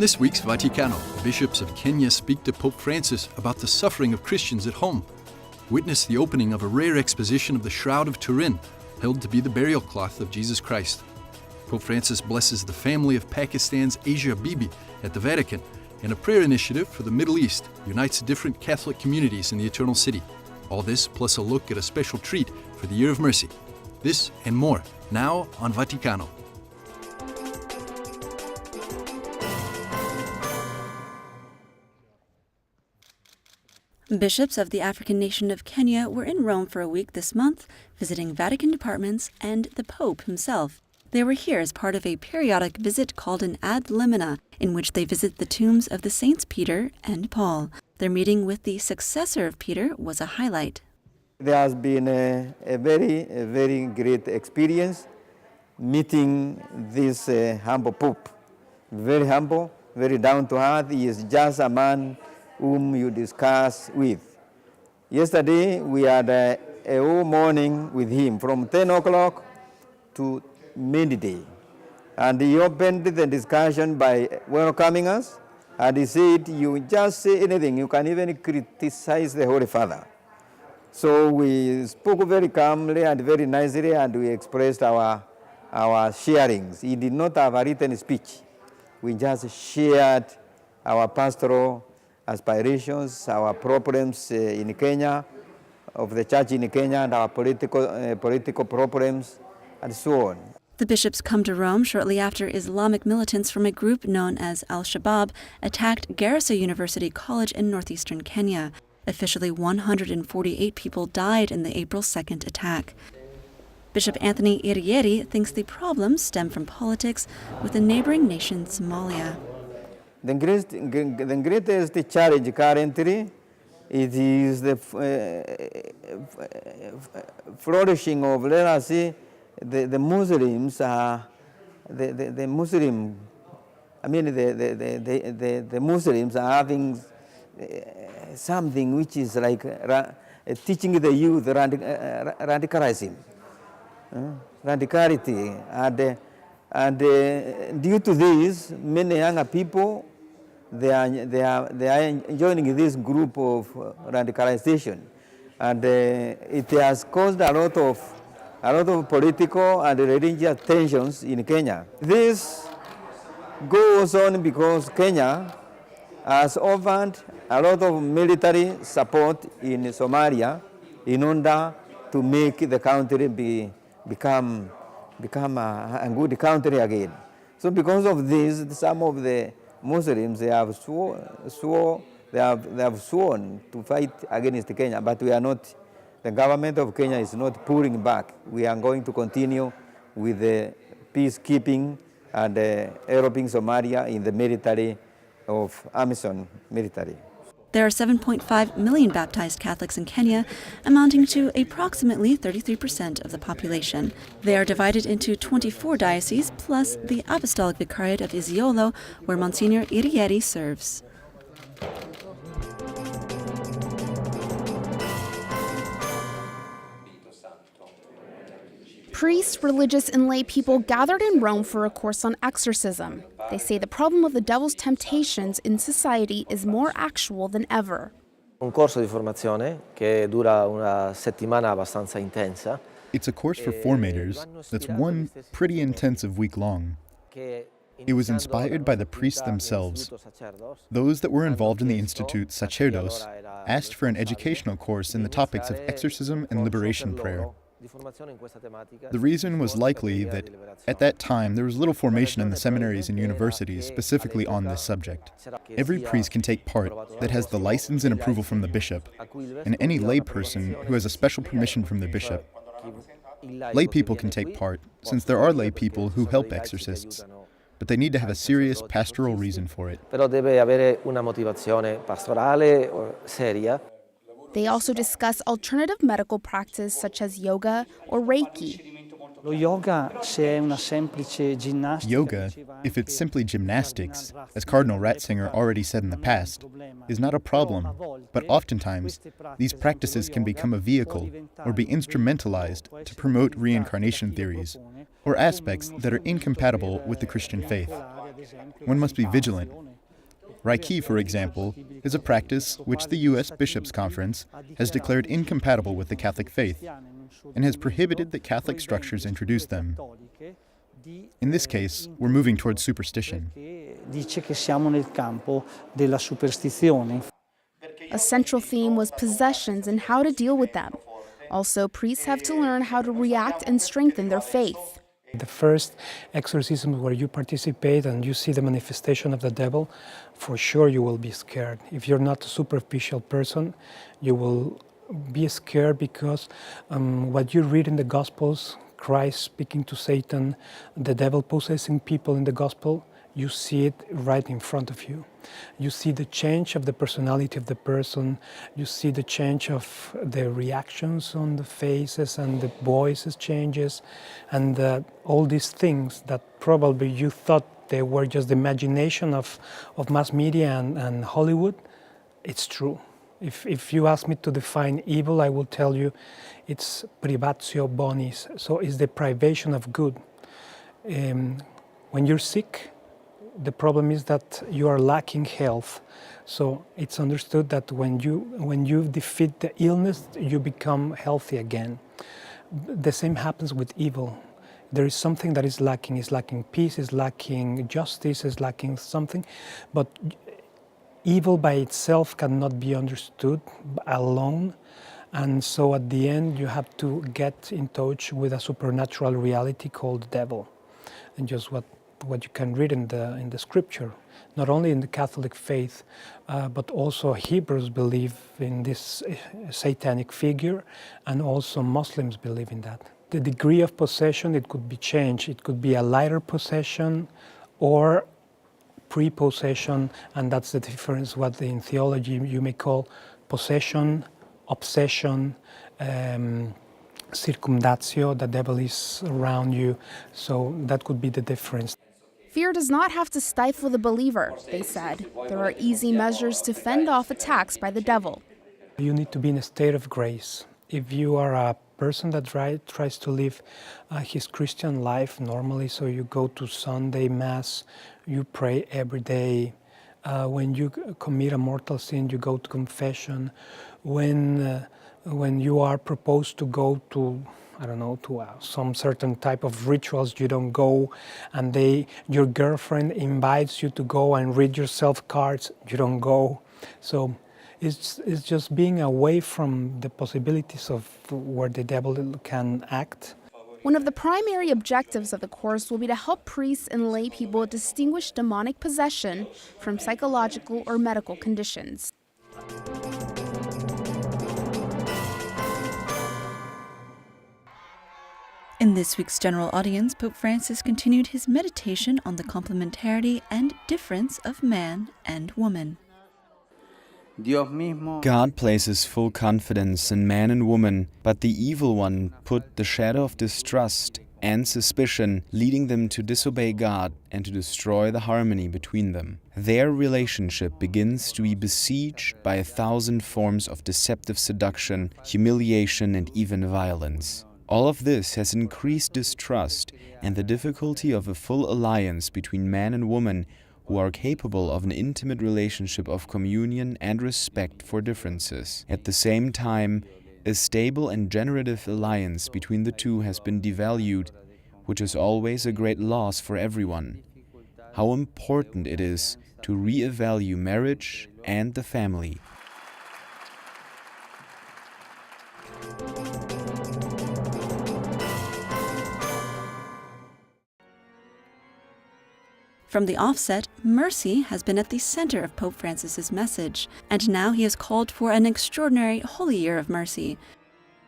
On this week's Vaticano, the bishops of Kenya speak to Pope Francis about the suffering of Christians at home. Witness the opening of a rare exposition of the Shroud of Turin, held to be the burial cloth of Jesus Christ. Pope Francis blesses the family of Pakistan's Asia Bibi at the Vatican, and a prayer initiative for the Middle East unites different Catholic communities in the Eternal City. All this plus a look at a special treat for the Year of Mercy. This and more, now on Vaticano. Bishops of the African nation of Kenya were in Rome for a week this month, visiting Vatican departments and the Pope himself. They were here as part of a periodic visit called an ad limina, in which they visit the tombs of the Saints Peter and Paul. Their meeting with the successor of Peter was a highlight. There has been a very great experience meeting this humble Pope. Very humble, very down to earth. He is just a man whom you discuss with. Yesterday we had a whole morning with him from 10 o'clock to midday. And he opened the discussion by welcoming us, and he said, you just say anything, you can even criticize the Holy Father. So we spoke very calmly and very nicely, and we expressed our sharings. He did not have a written speech. We just shared our pastoral aspirations, our problems in Kenya, of the church in Kenya, and our political problems, and so on. The bishops come to Rome shortly after Islamic militants from a group known as Al-Shabaab attacked Garissa University College in northeastern Kenya. Officially, 148 people died in the April 2nd attack. Bishop Anthony Irieri thinks the problems stem from politics with the neighboring nation Somalia. The greatest challenge currently is the flourishing of, let us say, the Muslims are the Muslims are having something which is like teaching the youth radicalism, radicality, and due to this, many younger people they are joining this group of radicalization, and it has caused a lot of political and religious tensions in Kenya. This goes on because Kenya has offered a lot of military support in Somalia in order to make the country become a good country again. So because of this, some of the Muslims they have sworn to fight against Kenya, but we are not. The government of Kenya is not pulling back. We are going to continue with the peacekeeping and helping Somalia in the military of AMISOM military. There are 7.5 million baptized Catholics in Kenya, amounting to approximately 33% of the population. They are divided into 24 dioceses, plus the Apostolic Vicariate of Isiolo, where Monsignor Irieri serves. Priests, religious, and lay people gathered in Rome for a course on exorcism. They say the problem of the devil's temptations in society is more actual than ever. Un corso di formazione che dura una settimana abbastanza intensa. It's a course for formators that's one pretty intensive week long. It was inspired by the priests themselves. Those that were involved in the institute, sacerdos, asked for an educational course in the topics of exorcism and liberation prayer. The reason was likely that, at that time, there was little formation in the seminaries and universities specifically on this subject. Every priest can take part that has the license and approval from the bishop, and any lay person who has a special permission from the bishop. Lay people can take part, since there are lay people who help exorcists, but they need to have a serious pastoral reason for it. Però deve avere una motivazione pastorale o seria. They also discuss alternative medical practice such as yoga or Reiki. Yoga, if it's simply gymnastics, as Cardinal Ratzinger already said in the past, is not a problem, but oftentimes these practices can become a vehicle or be instrumentalized to promote reincarnation theories or aspects that are incompatible with the Christian faith. One must be vigilant Reiki, for example, is a practice which the U.S. Bishops' Conference has declared incompatible with the Catholic faith and has prohibited that Catholic structures introduce them. In this case, we're moving towards superstition. A central theme was possessions and how to deal with them. Also, priests have to learn how to react and strengthen their faith. The first exorcism where you participate and you see the manifestation of the devil, for sure you will be scared. If you're not a superficial person, you will be scared because what you read in the Gospels, Christ speaking to Satan, the devil possessing people in the Gospel, you see it right in front of you. You see the change of the personality of the person, you see the change of the reactions on the faces and the voices changes, and all these things that probably you thought they were just the imagination of mass media and Hollywood. It's true. If you ask me to define evil, I will tell you it's privatio bonis, so it's the privation of good. When you're sick, the problem is that you are lacking health. So it's understood that when you defeat the illness, you become healthy again. The same happens with evil. There is something that is lacking. It's lacking peace, it's lacking justice, it's lacking something. But evil by itself cannot be understood alone. And so at the end, you have to get in touch with a supernatural reality called the devil. And just what you can read in the scripture, not only in the Catholic faith, but also Hebrews believe in this satanic figure, and also Muslims believe in that. The degree of possession, it could be changed. It could be a lighter possession or pre-possession, and that's the difference, what in theology you may call possession, obsession, circumdatio, the devil is around you, so that could be the difference. Fear does not have to stifle the believer, they said. There are easy measures to fend off attacks by the devil. You need to be in a state of grace. If you are a person that tries to live his Christian life normally, so you go to Sunday Mass, you pray every day. When you commit a mortal sin, you go to confession. When you are proposed to go to, I don't know, to some certain type of rituals, you don't go, and your girlfriend invites you to go and read yourself cards, you don't go. So it's just being away from the possibilities of where the devil can act. One of the primary objectives of the course will be to help priests and lay people distinguish demonic possession from psychological or medical conditions. In this week's general audience, Pope Francis continued his meditation on the complementarity and difference of man and woman. God places full confidence in man and woman, but the evil one put the shadow of distrust and suspicion, leading them to disobey God and to destroy the harmony between them. Their relationship begins to be besieged by 1,000 forms of deceptive seduction, humiliation, and even violence. All of this has increased distrust and the difficulty of a full alliance between man and woman who are capable of an intimate relationship of communion and respect for differences. At the same time, a stable and generative alliance between the two has been devalued, which is always a great loss for everyone. How important it is to re-evaluate marriage and the family. From the offset, mercy has been at the center of Pope Francis's message, and now he has called for an extraordinary Holy Year of Mercy.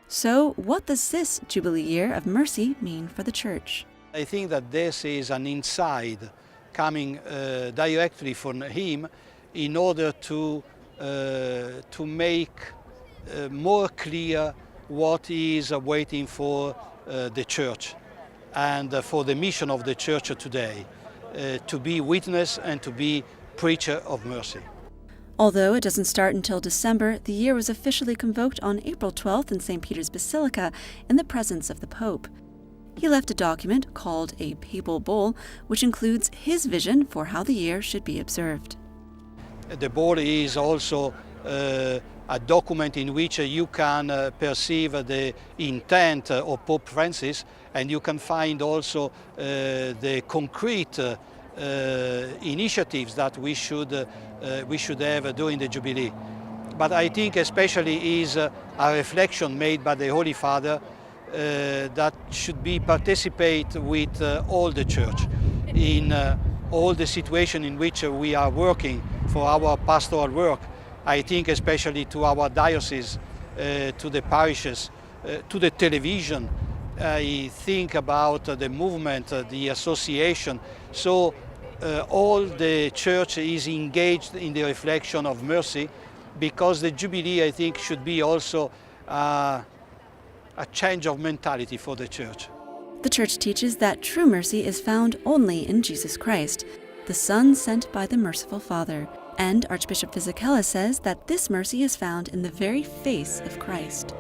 So, what does this Jubilee Year of Mercy mean for the Church? I think that this is an insight coming directly from him in order to make more clear what is waiting for the Church and for the mission of the Church today. To be witness and to be preacher of mercy. Although it doesn't start until December, the year was officially convoked on April 12th in St. Peter's Basilica in the presence of the Pope. He left a document called a papal bull, which includes his vision for how the year should be observed. The board is also a document in which you can perceive the intent of Pope Francis, and you can find also the concrete initiatives that we should have during the Jubilee. But I think especially is a reflection made by the Holy Father that should be participate with all the Church in all the situation in which we are working for our pastoral work. I think especially to our diocese, to the parishes, to the television. I think about the movement, the association. So all the Church is engaged in the reflection of mercy, because the Jubilee, I think, should be also a change of mentality for the Church. The Church teaches that true mercy is found only in Jesus Christ, the Son sent by the merciful Father. And Archbishop Fisichella says that this mercy is found in the very face of Christ.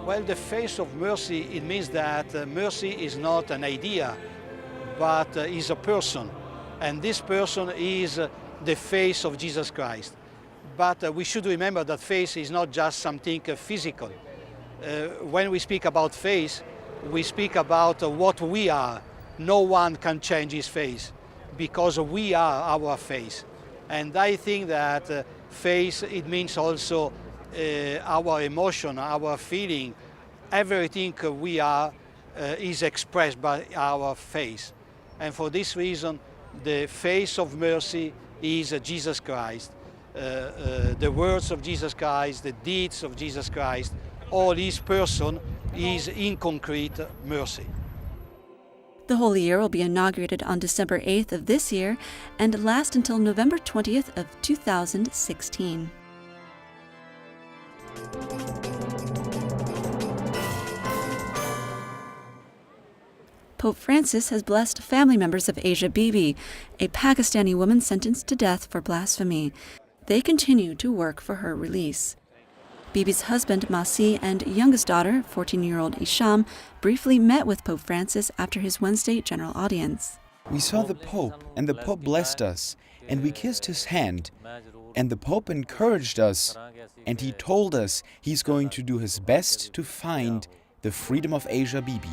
Well, the face of mercy, it means that mercy is not an idea, but is a person. And this person is the face of Jesus Christ. But we should remember that face is not just something physical. When we speak about face, we speak about what we are. No one can change his face, because we are our face. And I think that face, it means also our emotion, our feeling, everything we are is expressed by our face. And for this reason, the face of mercy is Jesus Christ. The words of Jesus Christ, the deeds of Jesus Christ, all his person is in concrete mercy. The Holy Year will be inaugurated on December 8th of this year and last until November 20th of 2016. Pope Francis has blessed family members of Asia Bibi, a Pakistani woman sentenced to death for blasphemy. They continue to work for her release. Bibi's husband, Masi, and youngest daughter, 14-year-old Isham, briefly met with Pope Francis after his Wednesday general audience. We saw the Pope, and the Pope blessed us, and we kissed his hand, and the Pope encouraged us, and he told us he's going to do his best to find the freedom of Asia Bibi.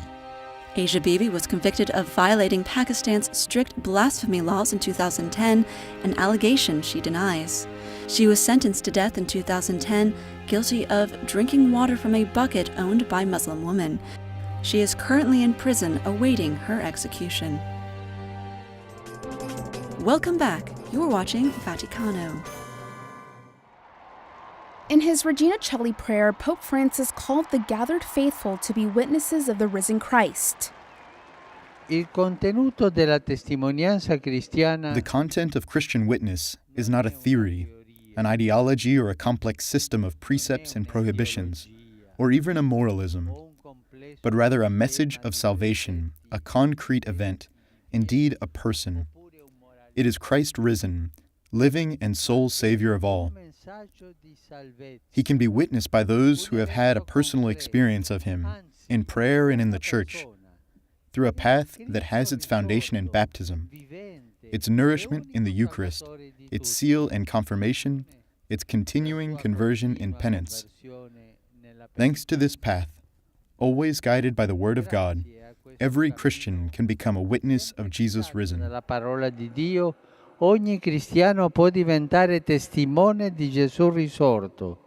Asia Bibi was convicted of violating Pakistan's strict blasphemy laws in 2010, an allegation she denies. She was sentenced to death in 2010, guilty of drinking water from a bucket owned by Muslim women. She is currently in prison awaiting her execution. Welcome back. You're watching Vaticano. In his Regina Coeli prayer, Pope Francis called the gathered faithful to be witnesses of the risen Christ. The content of Christian witness is not a theory, an ideology, or a complex system of precepts and prohibitions, or even a moralism, but rather a message of salvation, a concrete event, indeed a person. It is Christ risen, living and sole Savior of all. He can be witnessed by those who have had a personal experience of him, in prayer and in the church, through a path that has its foundation in baptism, its nourishment in the Eucharist, its seal and confirmation, its continuing conversion in penance. Thanks to this path, always guided by the Word of God, every Christian can become a witness of Jesus risen. Ogni cristiano può diventare testimone di Gesù risorto.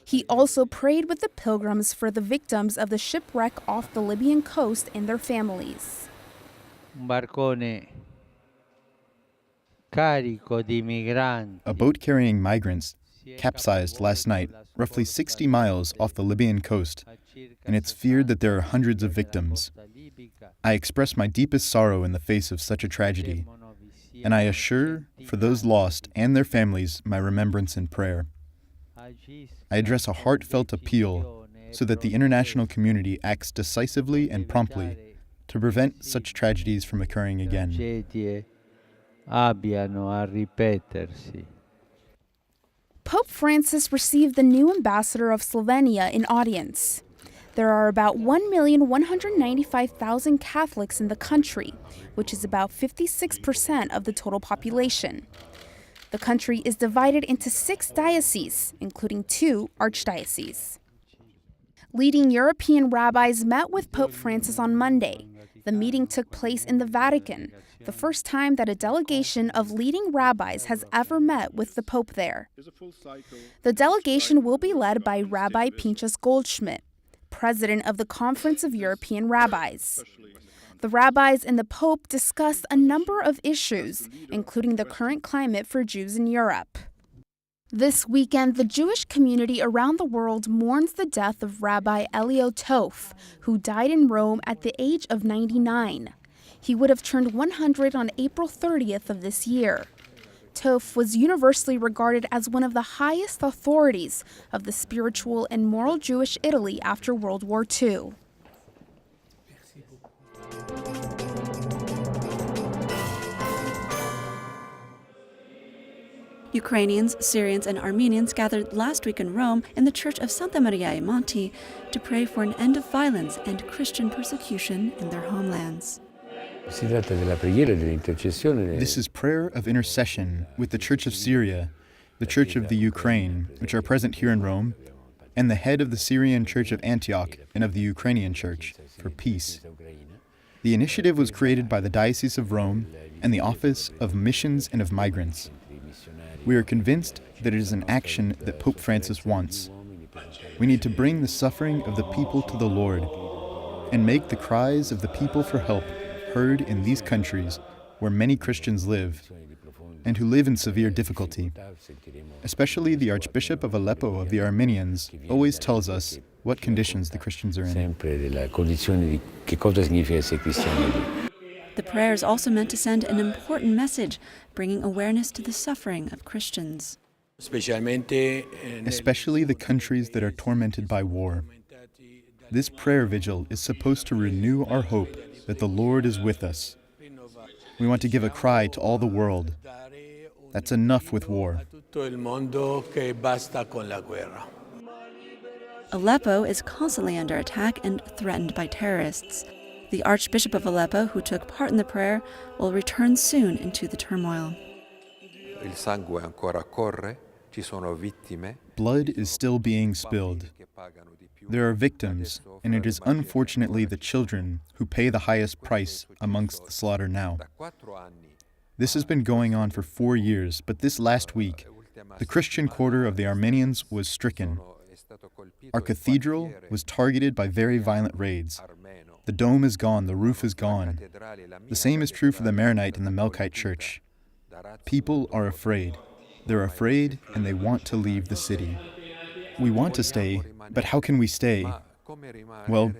He also prayed with the pilgrims for the victims of the shipwreck off the Libyan coast and their families. Un barcone carico di migranti. A boat carrying migrants capsized last night, roughly 60 miles off the Libyan coast, and it's feared that there are hundreds of victims. I express my deepest sorrow in the face of such a tragedy, and I assure for those lost and their families my remembrance and prayer. I address a heartfelt appeal so that the international community acts decisively and promptly to prevent such tragedies from occurring again. Pope Francis received the new ambassador of Slovenia in audience. There are about 1,195,000 Catholics in the country, which is about 56% of the total population. The country is divided into 6 dioceses, including 2 archdioceses. Leading European rabbis met with Pope Francis on Monday. The meeting took place in the Vatican, the first time that a delegation of leading rabbis has ever met with the Pope there. The delegation will be led by Rabbi Pinchas Goldschmidt, president of the Conference of European Rabbis. The rabbis and the Pope discussed a number of issues, including the current climate for Jews in Europe. This weekend, the Jewish community around the world mourns the death of Rabbi Elio Tof, who died in Rome at the age of 99. He would have turned 100 on April 30th of this year. Tof was universally regarded as one of the highest authorities of the spiritual and moral Jewish Italy after World War II. Ukrainians, Syrians, and Armenians gathered last week in Rome in the Church of Santa Maria ai Monti to pray for an end of violence and Christian persecution in their homelands. This is prayer of intercession with the Church of Syria, the Church of the Ukraine, which are present here in Rome, and the head of the Syrian Church of Antioch and of the Ukrainian Church for peace. The initiative was created by the Diocese of Rome and the Office of Missions and of Migrants. We are convinced that it is an action that Pope Francis wants. We need to bring the suffering of the people to the Lord and make the cries of the people for help heard in these countries where many Christians live and who live in severe difficulty. Especially the Archbishop of Aleppo of the Armenians always tells us what conditions the Christians are in. The prayer is also meant to send an important message, bringing awareness to the suffering of Christians. Especially the countries that are tormented by war. This prayer vigil is supposed to renew our hope that the Lord is with us. We want to give a cry to all the world. That's enough with war. Aleppo is constantly under attack and threatened by terrorists. The Archbishop of Aleppo, who took part in the prayer, will return soon into the turmoil. Blood is still being spilled. There are victims, and it is unfortunately the children who pay the highest price amongst the slaughter now. This has been going on for 4 years, but this last week, the Christian quarter of the Armenians was stricken. Our cathedral was targeted by very violent raids. The dome is gone, the roof is gone. The same is true for the Maronite and the Melkite church. People are afraid. They're afraid and they want to leave the city. We want to stay, but how can we stay? Well,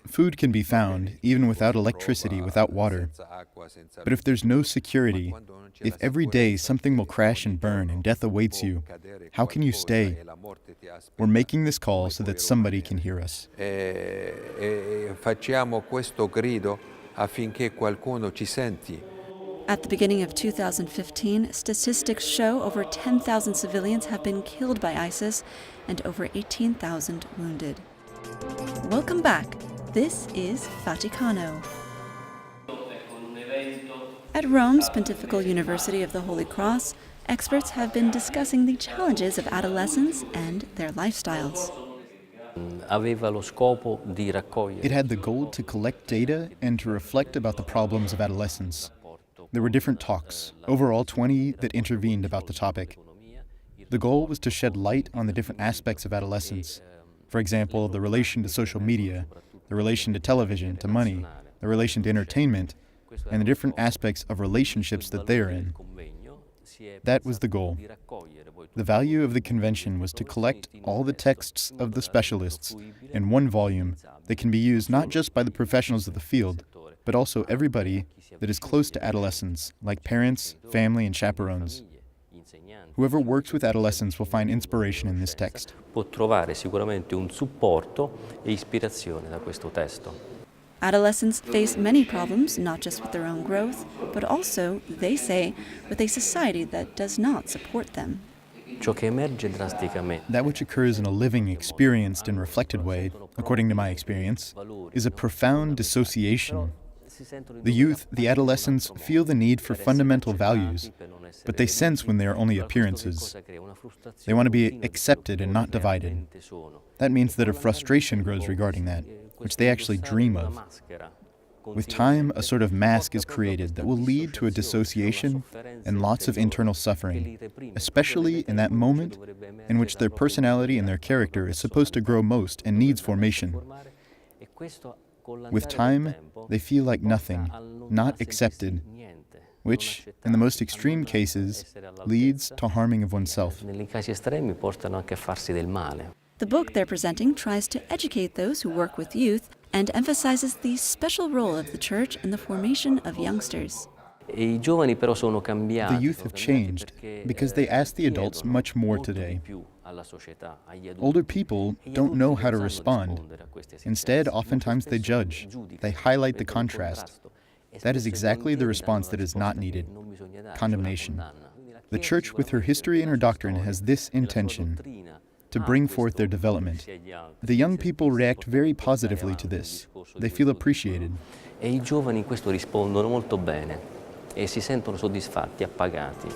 food can be found, even without electricity, without water. But if there's no security, if every day something will crash and burn and death awaits you, how can you stay? We're making this call so that somebody can hear us. At the beginning of 2015, statistics show over 10,000 civilians have been killed by ISIS and over 18,000 wounded. Welcome back. This is Vaticano. At Rome's Pontifical University of the Holy Cross, experts have been discussing the challenges of adolescents and their lifestyles. It had the goal to collect data and to reflect about the problems of adolescence. There were different talks, overall 20 that intervened about the topic. The goal was to shed light on the different aspects of adolescence. For example, the relation to social media, the relation to television, to money, the relation to entertainment, and the different aspects of relationships that they are in. That was the goal. The value of the convention was to collect all the texts of the specialists in one volume that can be used not just by the professionals of the field, but also everybody that is close to adolescents, like parents, family, and chaperones. Whoever works with adolescents will find inspiration in this text. Adolescents face many problems, not just with their own growth, but also, they say, with a society that does not support them. That which occurs in a living, experienced, and reflected way, according to my experience, is a profound dissociation. The youth, the adolescents, feel the need for fundamental values, but they sense when they are only appearances. They want to be accepted and not divided. That means that a frustration grows regarding that, which they actually dream of. With time, a sort of mask is created that will lead to a dissociation and lots of internal suffering, especially in that moment in which their personality and their character is supposed to grow most and needs formation. With time, they feel like nothing, not accepted, which, in the most extreme cases, leads to harming of oneself. The book they're presenting tries to educate those who work with youth and emphasizes the special role of the church in the formation of youngsters. The youth have changed because they ask the adults much more today. Older people don't know how to respond. Instead, oftentimes they judge. They highlight the contrast. That is exactly the response that is not needed: condemnation. The Church, with her history and her doctrine, has this intention: to bring forth their development. The young people react very positively to this. They feel appreciated. E I giovani in questo rispondono molto bene e si sentono soddisfatti, appagati.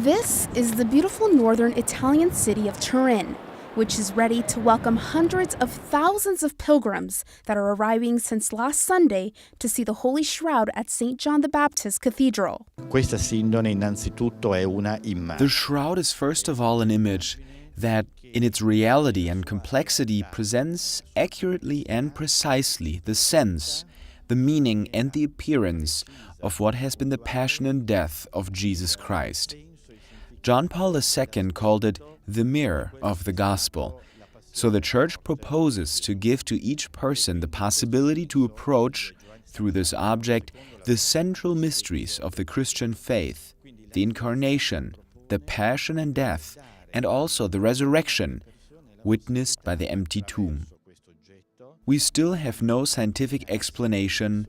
This is the beautiful northern Italian city of Turin, which is ready to welcome hundreds of thousands of pilgrims that are arriving since last Sunday to see the Holy Shroud at St. John the Baptist Cathedral. Questa sindone innanzitutto è una immagine. The shroud is first of all an image that, in its reality and complexity, presents accurately and precisely the sense, the meaning, and the appearance of what has been the passion and death of Jesus Christ. John Paul II called it the mirror of the gospel. So the Church proposes to give to each person the possibility to approach, through this object, the central mysteries of the Christian faith, the incarnation, the passion and death, and also the resurrection, witnessed by the empty tomb. We still have no scientific explanation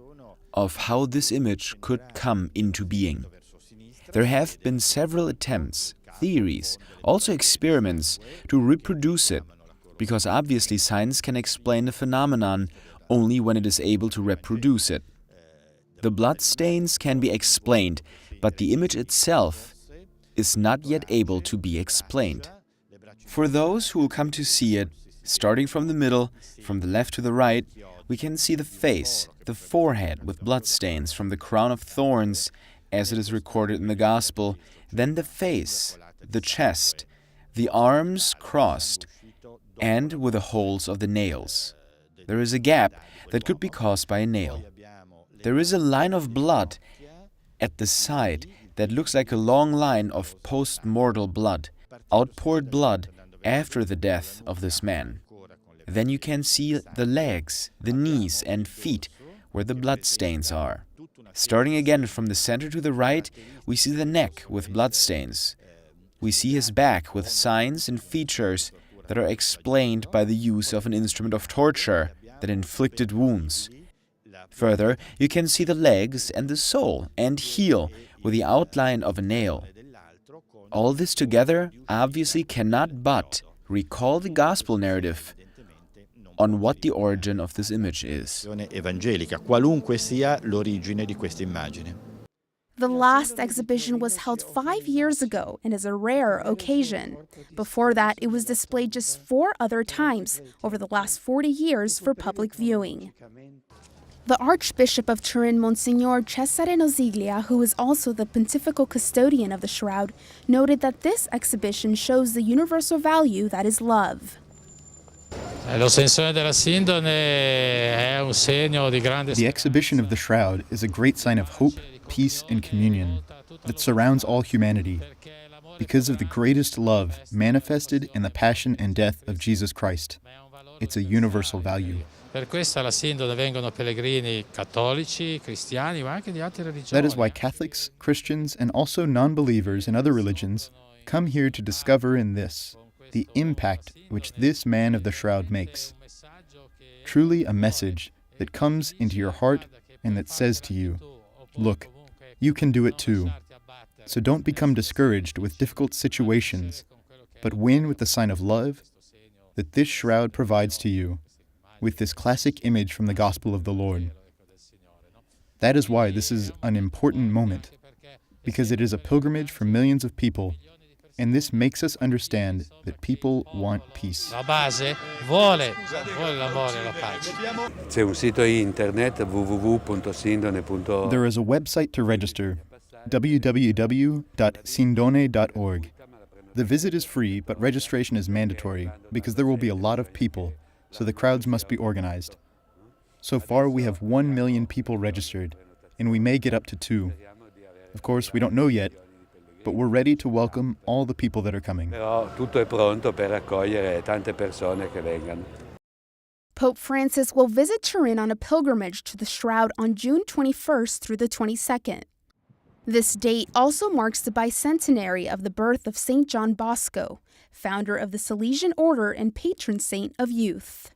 of how this image could come into being. There have been several attempts, theories, also experiments to reproduce it, because obviously science can explain the phenomenon only when it is able to reproduce it. The blood stains can be explained, but the image itself is not yet able to be explained. For those who will come to see it, starting from the middle, from the left to the right, we can see the face, the forehead with bloodstains from the crown of thorns, as it is recorded in the Gospel, then the face, the chest, the arms crossed, and with the holes of the nails. There is a gap that could be caused by a nail. There is a line of blood at the side that looks like a long line of post-mortal blood, outpoured blood after the death of this man. Then you can see the legs, the knees and feet where the bloodstains are. Starting again from the center to the right, we see the neck with bloodstains. We see his back with signs and features that are explained by the use of an instrument of torture that inflicted wounds. Further, you can see the legs and the sole and heel with the outline of a nail. All this together obviously cannot but recall the gospel narrative on what the origin of this image is. Evangelica, qualunque sia l'origine di questa immagine. The last exhibition was held 5 years ago and is a rare occasion. Before that, it was displayed just 4 other times over the last 40 years for public viewing. The Archbishop of Turin, Monsignor Cesare Nosiglia, who is also the pontifical custodian of the Shroud, noted that this exhibition shows the universal value that is love. The exhibition of the Shroud is a great sign of hope, peace, and communion that surrounds all humanity because of the greatest love manifested in the passion and death of Jesus Christ. It's a universal value. That is why Catholics, Christians, and also non-believers in other religions come here to discover in this the impact which this man of the Shroud makes. Truly a message that comes into your heart and that says to you, look, you can do it too. So don't become discouraged with difficult situations, but win with the sign of love that this shroud provides to you, with this classic image from the Gospel of the Lord. That is why this is an important moment, because it is a pilgrimage for millions of people, and this makes us understand that people want peace. La base vuole l'amore e la pace. C'è un sito internet www.sindone.org. There is a website to register, www.sindone.org. The visit is free, but registration is mandatory because there will be a lot of people, so the crowds must be organized. So far, we have 1 million people registered, and we may get up to 2. Of course, we don't know yet, but we're ready to welcome all the people that are coming. Però tutto è pronto per accogliere tante persone che vengano. Pope Francis will visit Turin on a pilgrimage to the Shroud on June 21st through the 22nd. This date also marks the bicentenary of the birth of St. John Bosco, founder of the Salesian Order and patron saint of youth.